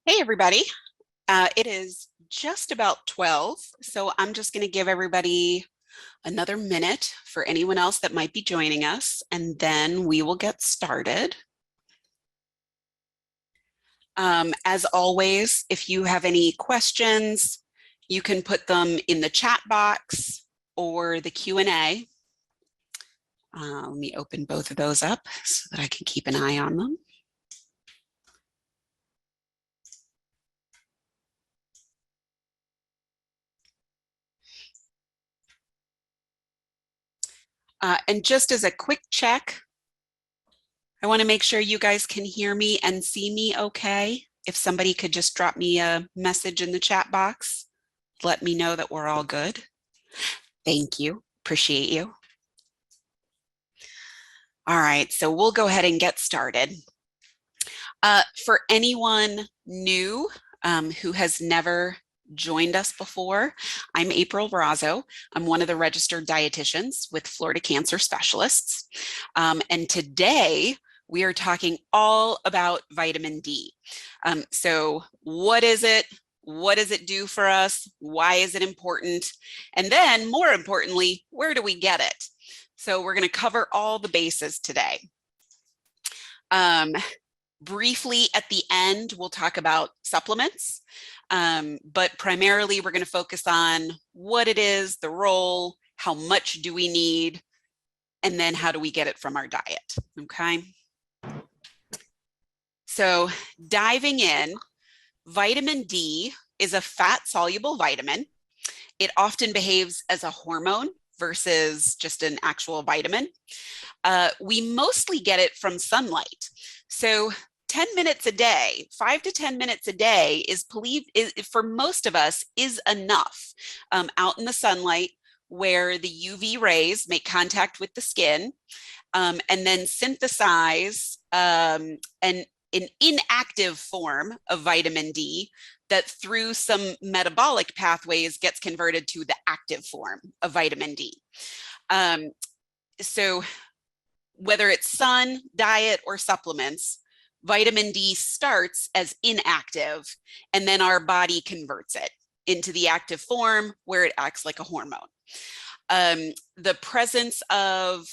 Hey, everybody. It is just about 12, so I'm just going to give everybody another minute for anyone else that might be joining us, and then we will get started. As always, if you have any questions, you can put them in the chat box or the Q&A. Let me open both of those up so that I can keep an eye on them. And just as a quick check, I want to make sure you guys can hear me and see me okay. If somebody could just drop me a message in the chat box, let me know that we're all good. Thank you. Appreciate you. All right, so we'll go ahead and get started. For anyone new who has never joined us before, I'm April Rozzo. I'm one of the registered dietitians with Florida Cancer Specialists. And today we are talking all about vitamin D. So what is it? What does it do for us? Why is it important? And then more importantly, where do we get it? So we're going to cover all the bases today. Briefly at the end, we'll talk about supplements, but primarily we're going to focus on what it is, the role, how much do we need, and then how do we get it from our diet, okay? So diving in, vitamin D is a fat-soluble vitamin. It often behaves as a hormone versus just an actual vitamin. We mostly get it from sunlight. So 10 minutes a day, 5 to 10 minutes a day is for most of us is enough out in the sunlight where the UV rays make contact with the skin and then synthesize an inactive form of vitamin D that through some metabolic pathways gets converted to the active form of vitamin D. So whether it's sun, diet, or supplements, vitamin D starts as inactive, and then our body converts it into the active form where it acts like a hormone. The presence of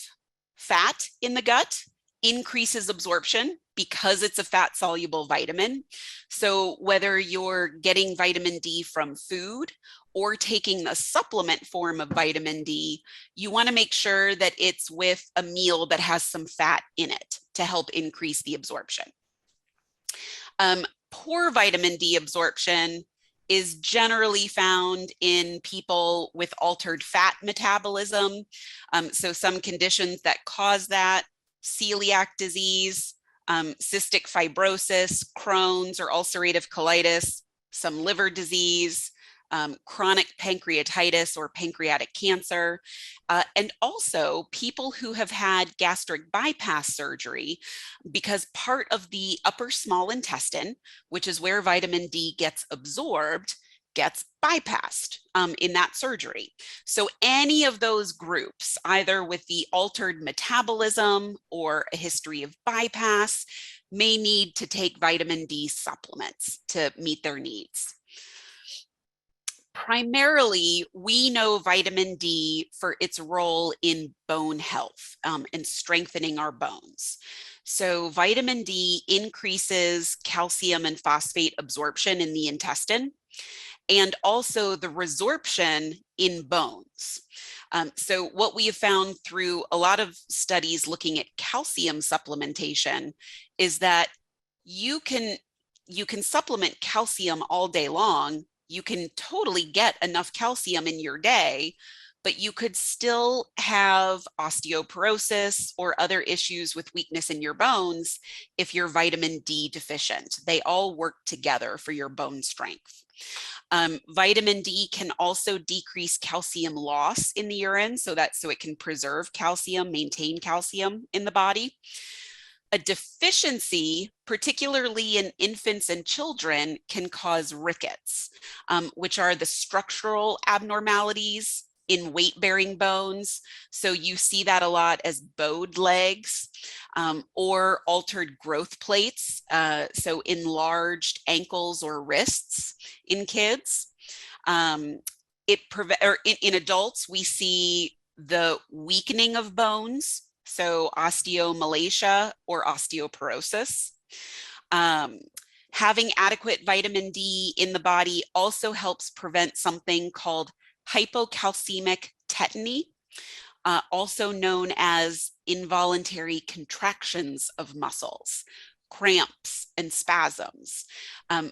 fat in the gut increases absorption because it's a fat-soluble vitamin. So whether you're getting vitamin D from food or taking the supplement form of vitamin D, you want to make sure that it's with a meal that has some fat in it to help increase the absorption. Poor vitamin D absorption is generally found in people with altered fat metabolism. So some conditions that cause that: celiac disease, cystic fibrosis, Crohn's or ulcerative colitis, some liver disease, chronic pancreatitis or pancreatic cancer, and also people who have had gastric bypass surgery, because part of the upper small intestine, which is where vitamin D gets absorbed, gets bypassed in that surgery. So any of those groups, either with the altered metabolism or a history of bypass, may need to take vitamin D supplements to meet their needs. Primarily, we know vitamin D for its role in bone health and strengthening our bones. So vitamin D increases calcium and phosphate absorption in the intestine, and also the resorption in bones. So what we have found through a lot of studies looking at calcium supplementation is that you can supplement calcium all day long. You can totally get enough calcium in your day, but you could still have osteoporosis or other issues with weakness in your bones if you're vitamin D deficient. They all work together for your bone strength. Vitamin D can also decrease calcium loss in the urine so it can preserve calcium, maintain calcium in the body. A deficiency, particularly in infants and children, can cause rickets, which are the structural abnormalities in weight-bearing bones. So you see that a lot as bowed legs, or altered growth plates, so enlarged ankles or wrists in kids. In adults, we see the weakening of bones, so osteomalacia or osteoporosis. Having adequate vitamin D in the body also helps prevent something called hypocalcemic tetany, also known as involuntary contractions of muscles, cramps, and spasms.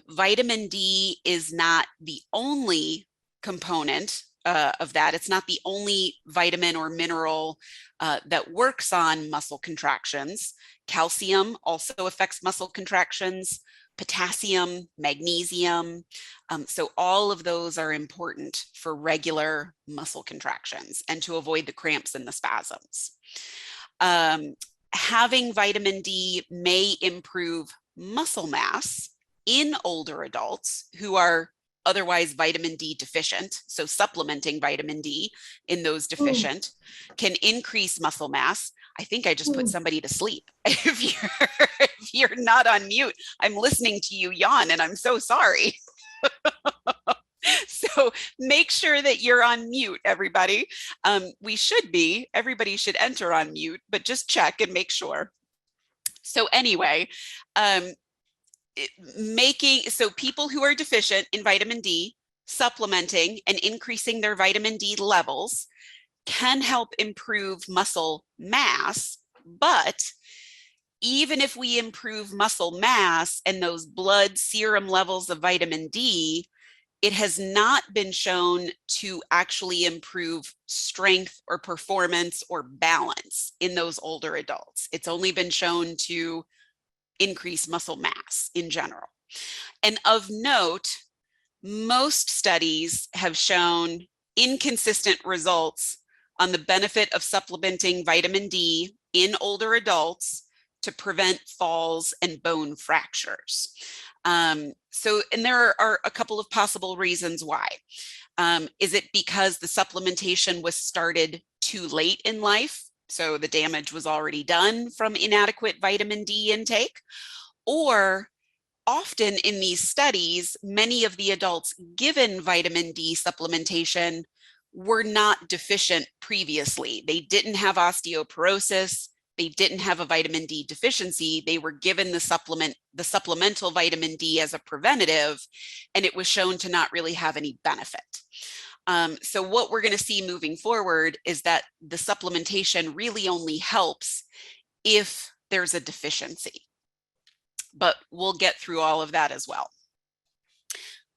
Vitamin D is not the only component of that. It's not the only vitamin or mineral that works on muscle contractions. Calcium also affects muscle contractions, potassium, magnesium. So all of those are important for regular muscle contractions and to avoid the cramps and the spasms. Having vitamin D may improve muscle mass in older adults who are otherwise vitamin D deficient. So supplementing vitamin D in those deficient can increase muscle mass. I think I just put somebody to sleep. If you're not on mute, I'm listening to you yawn and I'm so sorry. So make sure that you're on mute, everybody. Everybody should enter on mute, but just check and make sure. So anyway, people who are deficient in vitamin D, supplementing and increasing their vitamin D levels can help improve muscle mass. But even if we improve muscle mass and those blood serum levels of vitamin D, it has not been shown to actually improve strength or performance or balance in those older adults. It's only been shown to increase muscle mass in general. And of note, most studies have shown inconsistent results on the benefit of supplementing vitamin D in older adults to prevent falls and bone fractures. And there are a couple of possible reasons why. Is it because the supplementation was started too late in life? So the damage was already done from inadequate vitamin D intake? Or often in these studies, many of the adults given vitamin D supplementation were not deficient previously. They didn't have osteoporosis. They didn't have a vitamin D deficiency. They were given the supplemental vitamin D as a preventative, and it was shown to not really have any benefit. So what we're going to see moving forward is that the supplementation really only helps if there's a deficiency. But we'll get through all of that as well.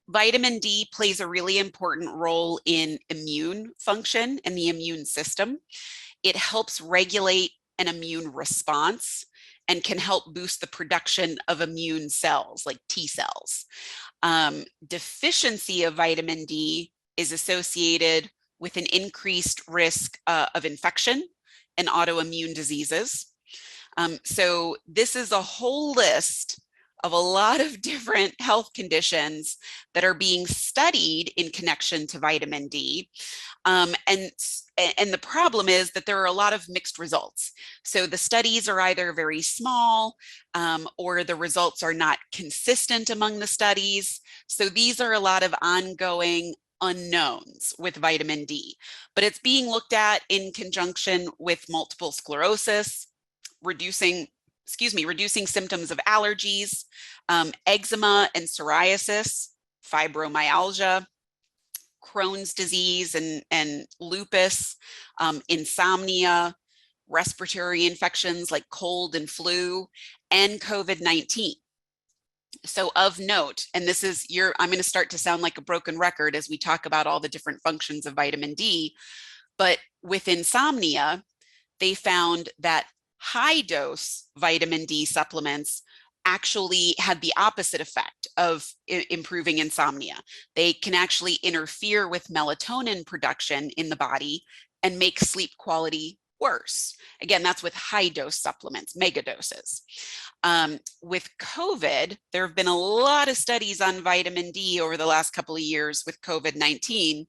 Vitamin D plays a really important role in immune function and the immune system. It helps regulate an immune response and can help boost the production of immune cells like T cells. Deficiency of vitamin D is associated with an increased risk of infection and autoimmune diseases. So this is a whole list of a lot of different health conditions that are being studied in connection to vitamin D. And the problem is that there are a lot of mixed results. So the studies are either very small or the results are not consistent among the studies. So these are a lot of ongoing unknowns with vitamin D, but it's being looked at in conjunction with multiple sclerosis, reducing symptoms of allergies, eczema and psoriasis, fibromyalgia, Crohn's disease and lupus, insomnia, respiratory infections like cold and flu, and COVID-19. So of note, and this is I'm going to start to sound like a broken record as we talk about all the different functions of vitamin D, but with insomnia, they found that high dose vitamin D supplements actually had the opposite effect of improving insomnia. They can actually interfere with melatonin production in the body and make sleep quality worse. Again, that's with high dose supplements, mega doses. With COVID, there have been a lot of studies on vitamin D over the last couple of years with COVID-19.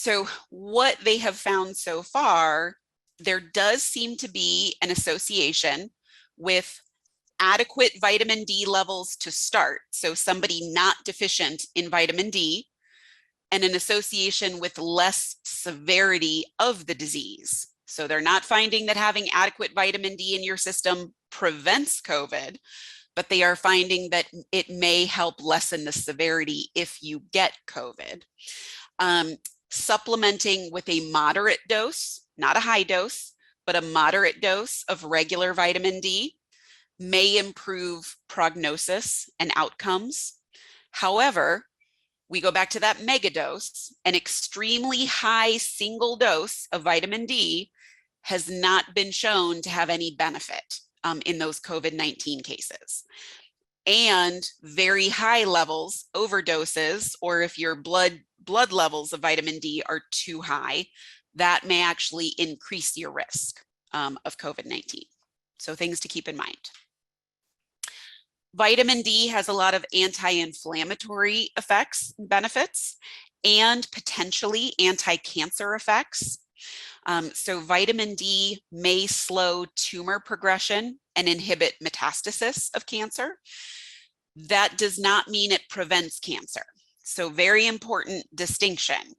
So what they have found so far, there does seem to be an association with adequate vitamin D levels to start. So somebody not deficient in vitamin D, and an association with less severity of the disease. So they're not finding that having adequate vitamin D in your system prevents COVID, but they are finding that it may help lessen the severity if you get COVID. Supplementing with a moderate dose, not a high dose, but a moderate dose of regular vitamin D may improve prognosis and outcomes. However, we go back to that mega dose. An extremely high single dose of vitamin D has not been shown to have any benefit in those COVID-19 cases. And very high levels, overdoses, or if your blood levels of vitamin D are too high, that may actually increase your risk of COVID-19. So things to keep in mind. Vitamin D has a lot of anti-inflammatory effects, benefits, and potentially anti-cancer effects. So vitamin D may slow tumor progression and inhibit metastasis of cancer. That does not mean it prevents cancer. So very important distinction.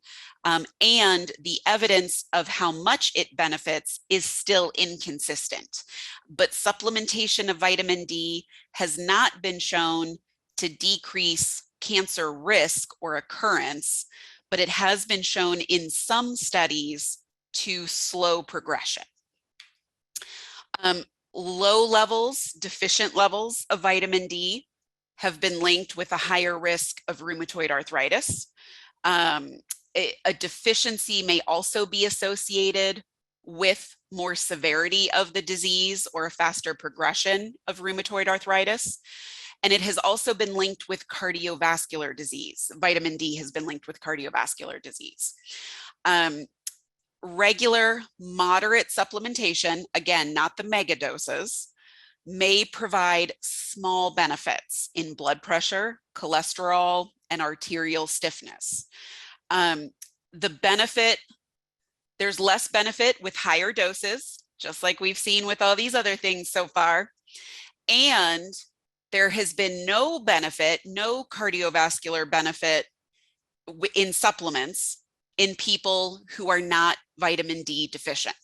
And the evidence of how much it benefits is still inconsistent. But supplementation of vitamin D has not been shown to decrease cancer risk or occurrence, but it has been shown in some studies to slow progression. Low levels, deficient levels of vitamin D have been linked with a higher risk of rheumatoid arthritis. A deficiency may also be associated with more severity of the disease or a faster progression of rheumatoid arthritis. And it has also been linked with cardiovascular disease. Vitamin D has been linked with cardiovascular disease. Regular moderate supplementation, again, not the mega doses, may provide small benefits in blood pressure, cholesterol, and arterial stiffness. The benefit, there's less benefit with higher doses, just like we've seen with all these other things so far. And there has been no benefit, no cardiovascular benefit in supplements in people who are not vitamin D deficient.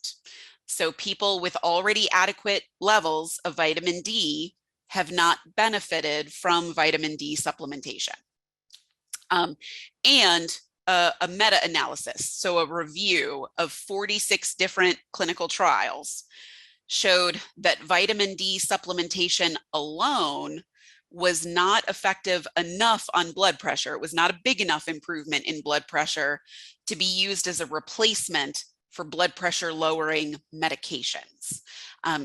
So people with already adequate levels of vitamin D have not benefited from vitamin D supplementation. And a meta-analysis, so a review of 46 different clinical trials, showed that vitamin D supplementation alone was not effective enough on blood pressure. It was not a big enough improvement in blood pressure to be used as a replacement for blood pressure lowering medications.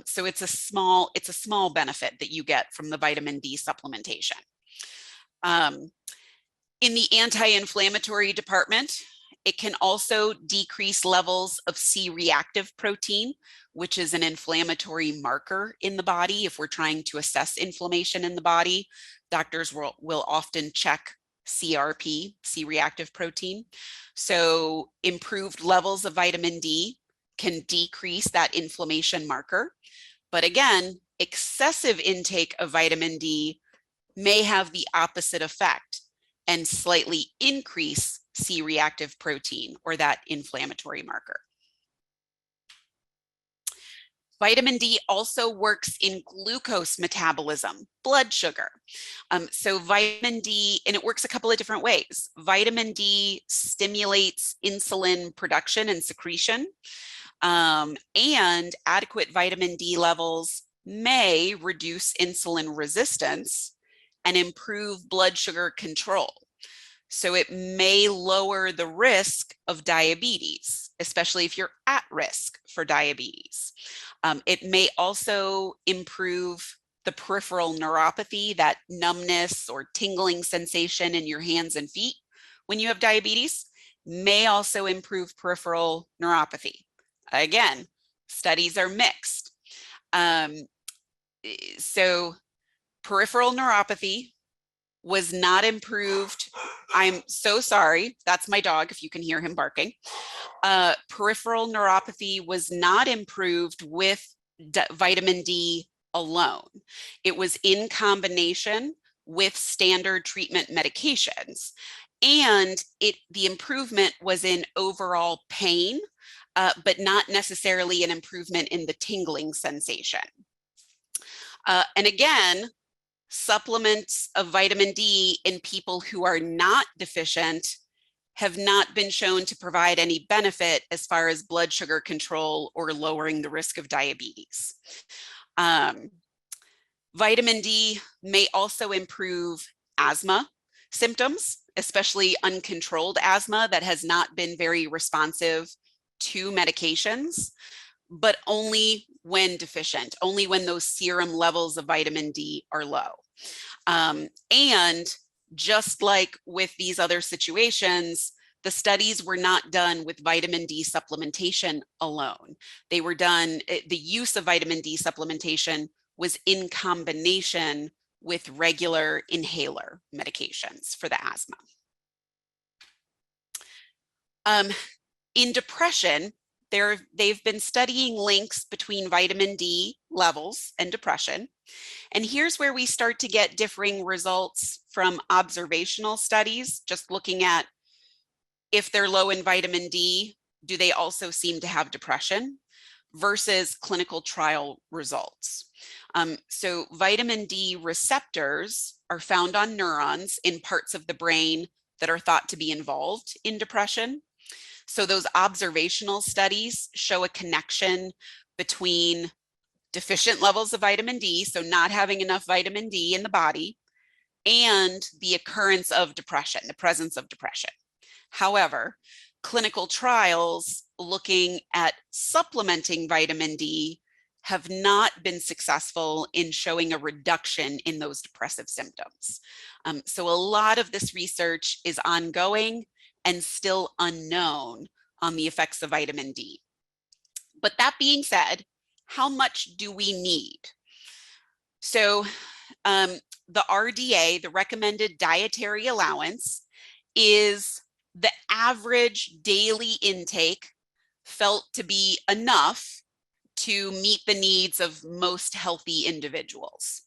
So it's a small benefit that you get from the vitamin D supplementation. In the anti-inflammatory department, it can also decrease levels of C-reactive protein, which is an inflammatory marker in the body. If we're trying to assess inflammation in the body, doctors will often check CRP, C-reactive protein. So improved levels of vitamin D can decrease that inflammation marker. But again, excessive intake of vitamin D may have the opposite effect and slightly increase C-reactive protein, or that inflammatory marker. Vitamin D also works in glucose metabolism, blood sugar. So vitamin D, and it works a couple of different ways. Vitamin D stimulates insulin production and secretion, and adequate vitamin D levels may reduce insulin resistance and improve blood sugar control. So it may lower the risk of diabetes, especially if you're at risk for diabetes. It may also improve the peripheral neuropathy, that numbness or tingling sensation in your hands and feet when you have diabetes, may also improve peripheral neuropathy. Again, studies are mixed. So peripheral neuropathy was not improved I'm so sorry. That's my dog, if you can hear him barking. Peripheral neuropathy was not improved with vitamin D alone. It was in combination with standard treatment medications. And the improvement was in overall pain, but not necessarily an improvement in the tingling sensation. And again, supplements of vitamin D in people who are not deficient have not been shown to provide any benefit as far as blood sugar control or lowering the risk of diabetes. Vitamin D may also improve asthma symptoms, especially uncontrolled asthma that has not been very responsive to medications, but only when deficient, only when those serum levels of vitamin D are low. And just like with these other situations, the studies were not done with vitamin D supplementation alone. They were done, the use of vitamin D supplementation was in combination with regular inhaler medications for the asthma. In depression, they've been studying links between vitamin D levels and depression. And here's where we start to get differing results from observational studies, just looking at if they're low in vitamin D, do they also seem to have depression, versus clinical trial results. So vitamin D receptors are found on neurons in parts of the brain that are thought to be involved in depression. So those observational studies show a connection between deficient levels of vitamin D, so not having enough vitamin D in the body, and the occurrence of depression, the presence of depression. However, clinical trials looking at supplementing vitamin D have not been successful in showing a reduction in those depressive symptoms. So a lot of this research is ongoing and still unknown on the effects of vitamin D. But that being said, how much do we need? So the RDA, the recommended dietary allowance, is the average daily intake felt to be enough to meet the needs of most healthy individuals.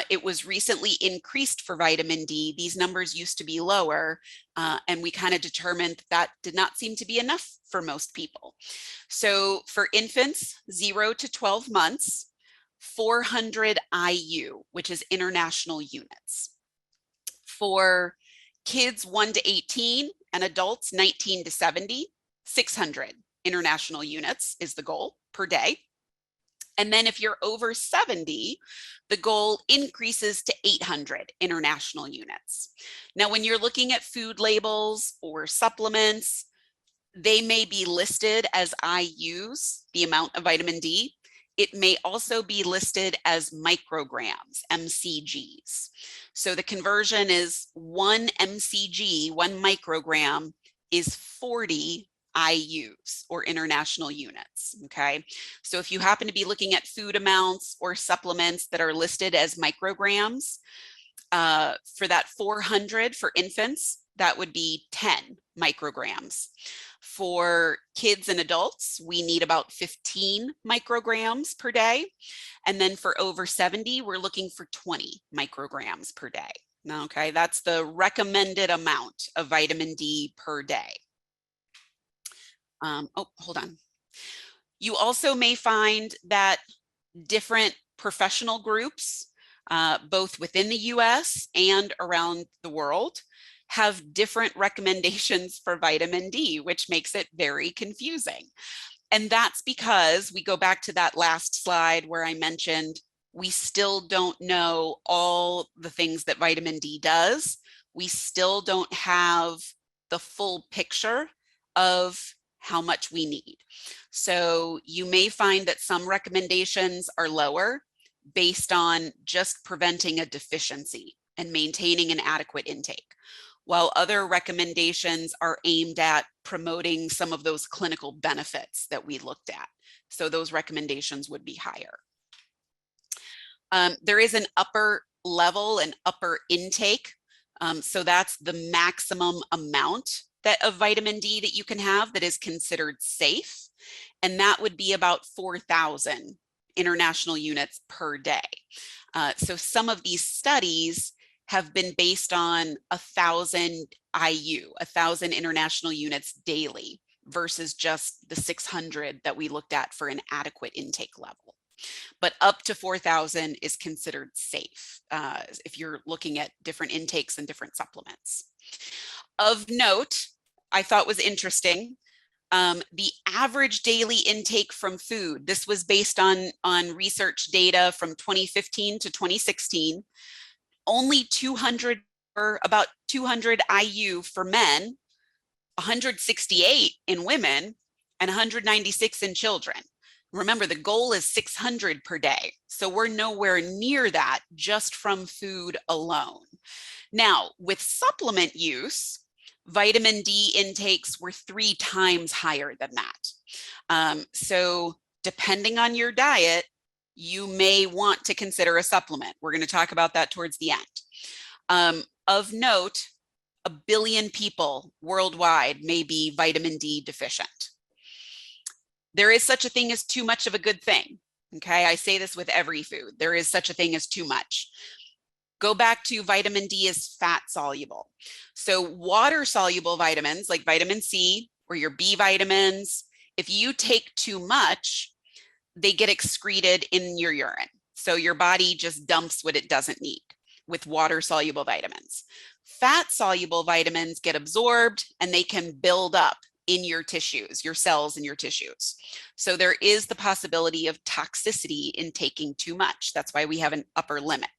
It was recently increased for vitamin D. These numbers used to be lower, and we kind of determined that did not seem to be enough for most people. So for infants 0 to 12 months, 400 IU, which is international units. For kids 1 to 18 and adults 19 to 70, 600 international units is the goal per day. And then if you're over 70, the goal increases to 800 international units. Now, when you're looking at food labels or supplements, they may be listed as IUs, the amount of vitamin D. It may also be listed as micrograms, MCGs. So the conversion is 1 MCG, 1 microgram, is 40 IUs, or international units, okay? So if you happen to be looking at food amounts or supplements that are listed as micrograms, for that 400 for infants, that would be 10 micrograms. For kids and adults, we need about 15 micrograms per day. And then for over 70, we're looking for 20 micrograms per day. Okay, that's the recommended amount of vitamin D per day. Oh, hold on. You also may find that different professional groups, both within the US and around the world, have different recommendations for vitamin D, which makes it very confusing. And that's because we go back to that last slide where I mentioned we still don't know all the things that vitamin D does. We still don't have the full picture of how much we need. So you may find that some recommendations are lower based on just preventing a deficiency and maintaining an adequate intake, while other recommendations are aimed at promoting some of those clinical benefits that we looked at. So those recommendations would be higher. There is an upper level and upper intake So that's the maximum amount of vitamin D that you can have that is considered safe. And that would be about 4,000 international units per day. So some of these studies have been based on 1,000 IU, 1,000 international units daily, versus just the 600 that we looked at for an adequate intake level. But up to 4,000 is considered safe if you're looking at different intakes and different supplements. Of note, I thought was interesting, the average daily intake from food, this was based on research data from 2015 to 2016, only 200, or about 200 IU for men, 168 in women, and 196 in children. Remember, the goal is 600 per day. So we're nowhere near that just from food alone. Now, with supplement use, vitamin D intakes were 3 times higher than that. So depending on your diet, you may want to consider a supplement. We're going to talk about that towards the end. Of note, 1 billion people worldwide may be vitamin D deficient. There is such a thing as too much of a good thing. Okay, I say this with every food. There is such a thing as too much. Go back to vitamin D is fat soluble. So water soluble vitamins like vitamin C or your B vitamins, if you take too much, they get excreted in your urine. So your body just dumps what it doesn't need with water soluble vitamins. Fat soluble vitamins get absorbed and they can build up in your tissues, your cells and your tissues. So there is the possibility of toxicity in taking too much. That's why we have an upper limit.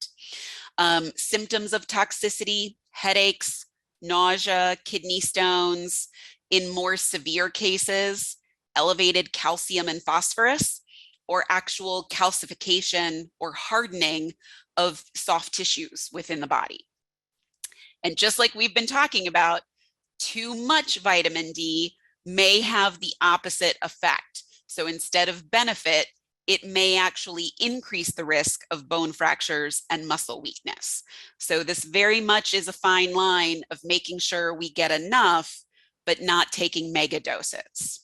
Symptoms of toxicity: headaches, nausea, kidney stones. In more severe cases, elevated calcium and phosphorus, or actual calcification or hardening of soft tissues within the body. And just like we've been talking about, too much vitamin D may have the opposite effect. So instead of benefit, it may actually increase the risk of bone fractures and muscle weakness. So this very much is a fine line of making sure we get enough, but not taking mega doses.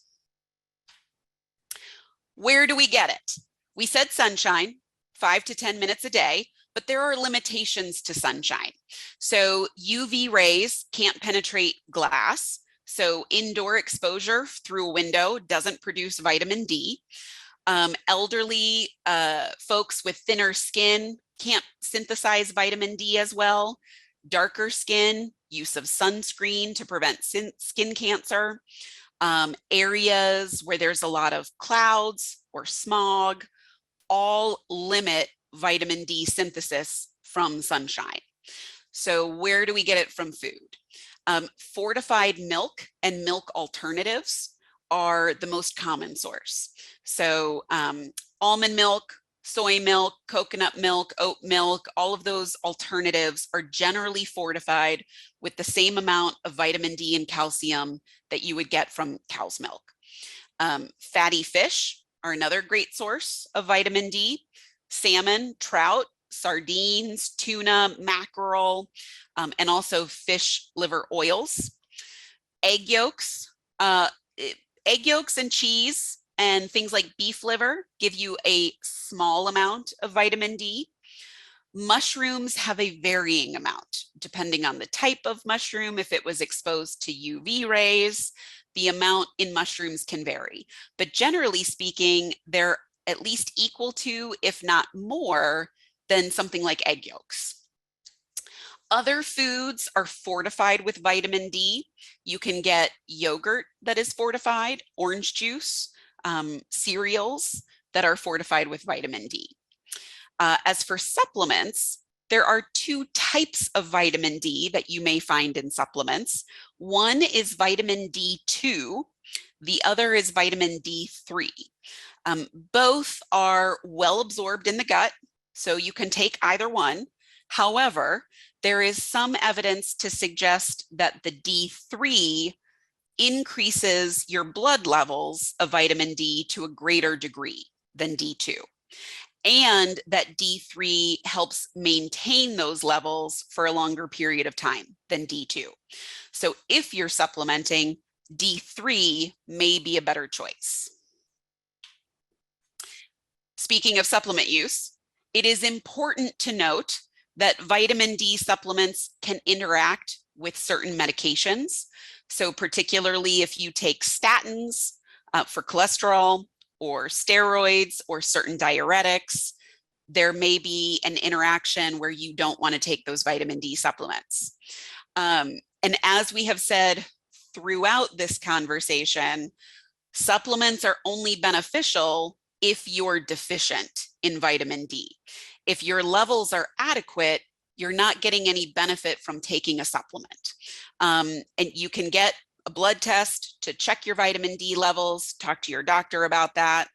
Where do we get it? We said sunshine, 5 to 10 minutes a day, but there are limitations to sunshine. So UV rays can't penetrate glass. So indoor exposure through a window doesn't produce vitamin D. Elderly folks with thinner skin can't synthesize vitamin D as well. Darker skin, use of sunscreen to prevent skin cancer. Areas where there's a lot of clouds or smog all limit vitamin D synthesis from sunshine. So where do we get it from food? Fortified milk and milk alternatives are the most common source. So almond milk, soy milk, coconut milk, oat milk, all of those alternatives are generally fortified with the same amount of vitamin D and calcium that you would get from cow's milk. Fatty fish are another great source of vitamin D. Salmon, trout, sardines, tuna, mackerel, and also fish liver oils. Egg yolks, and cheese and things like beef liver give you a small amount of vitamin D. Mushrooms have a varying amount depending on the type of mushroom. If it was exposed to UV rays, the amount in mushrooms can vary. But generally speaking, they're at least equal to, if not more, than something like egg yolks. Other foods are fortified with vitamin D. You can get yogurt that is fortified, orange juice, cereals that are fortified with vitamin D. As for supplements, there are 2 types of vitamin D that you may find in supplements. One is vitamin D2, the other is vitamin D3. Both are well absorbed in the gut, so you can take either one. However, there is some evidence to suggest that the D3 increases your blood levels of vitamin D to a greater degree than D2. and that D3 helps maintain those levels for a longer period of time than D2. So if you're supplementing, D3 may be a better choice. Speaking of supplement use, it is important to note that vitamin D supplements can interact with certain medications. So particularly if you take statins for cholesterol or steroids or certain diuretics, there may be an interaction where you don't want to take those vitamin D supplements. And as we have said throughout this conversation, supplements are only beneficial if you're deficient in vitamin D. If your levels are adequate, you're not getting any benefit from taking a supplement. And you can get a blood test to check your vitamin D levels, talk to your doctor about that.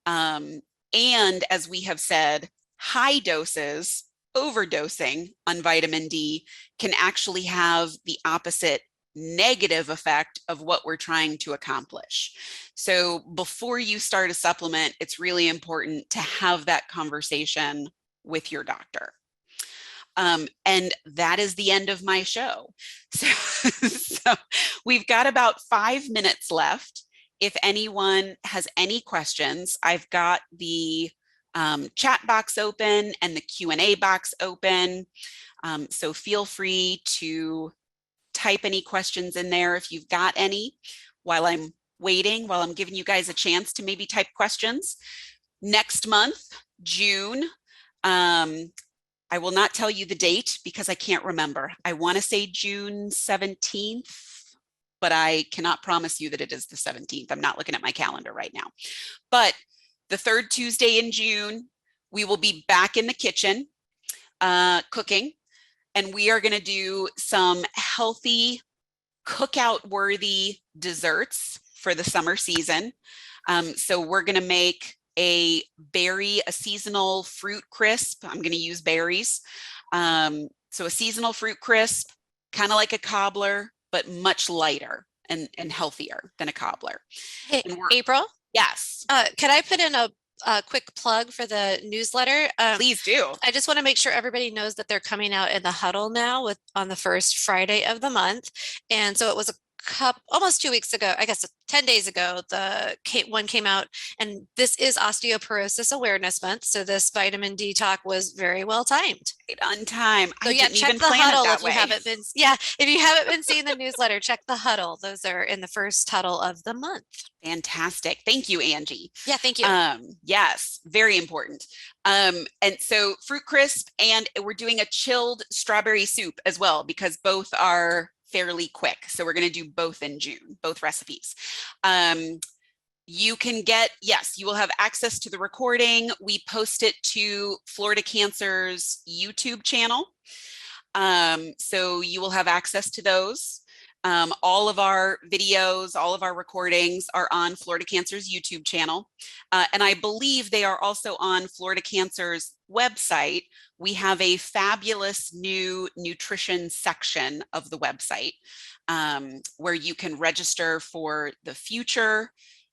And as we have said, high doses, overdosing on vitamin D can actually have the opposite negative effect of what we're trying to accomplish. So before you start a supplement, it's really important to have that conversation with your doctor. And that is the end of my show. So we've got about 5 minutes left. If anyone has any questions, I've got the chat box open and the Q&A box open. So feel free to type any questions in there if you've got any while I'm waiting, while I'm giving you guys a chance to maybe type questions. Next month, June, I will not tell you the date because I can't remember. I want to say June 17th, but I cannot promise you that it is the 17th. I'm not looking at my calendar right now. But the third Tuesday in June, we will be back in the kitchen cooking, and we are going to do some healthy, cookout-worthy desserts for the summer season. So we're going to make a seasonal fruit crisp. I'm going to use berries. So a seasonal fruit crisp, kind of like a cobbler, but much lighter and healthier than a cobbler. Hey, April? Yes. Can I put in a quick plug for the newsletter? Please do. I just want to make sure everybody knows that they're coming out in the huddle now on the first Friday of the month. And so it was almost 2 weeks ago, I guess 10 days ago, one came out, and this is Osteoporosis Awareness Month. So this vitamin D talk was very well timed. Right on time. So yeah, check the huddle if you haven't been. Yeah, if you haven't been seeing the newsletter, check the huddle. Those are in the first huddle of the month. Fantastic. Thank you, Angie. Yeah, thank you. Yes, very important. And so fruit crisp, and we're doing a chilled strawberry soup as well, because both are fairly quick. So we're going to do both in June, both recipes. You can you will have access to the recording. We post it to Florida Cancer's YouTube channel. So you will have access to those. All of our videos, all of our recordings are on Florida Cancer's YouTube channel. And I believe they are also on Florida Cancer's website. We have a fabulous new nutrition section of the website where you can register for the future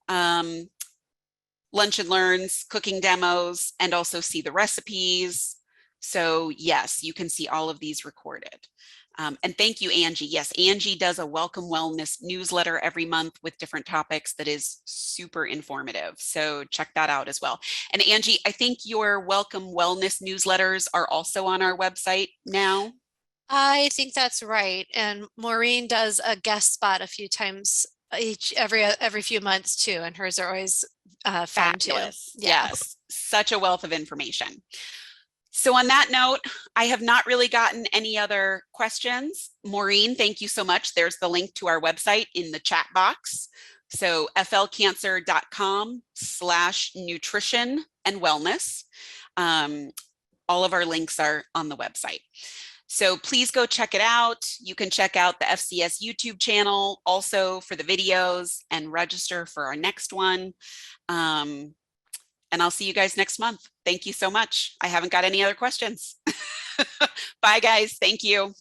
lunch and learns, cooking demos, and also see the recipes. So yes, you can see all of these recorded. And thank you, Angie. Yes, Angie does a Welcome Wellness newsletter every month with different topics that is super informative. So check that out as well. And Angie, I think your Welcome Wellness newsletters are also on our website now. I think that's right. And Maureen does a guest spot a few times every few months too, and hers are always fun too. Yeah. Yes, such a wealth of information. So on that note, I have not really gotten any other questions. Maureen, thank you so much. There's the link to our website in the chat box. So flcancer.com/nutrition and wellness. All of our links are on the website. So please go check it out. You can check out the FCS YouTube channel also for the videos and register for our next one. And I'll see you guys next month. Thank you so much. I haven't got any other questions. Bye, guys. Thank you.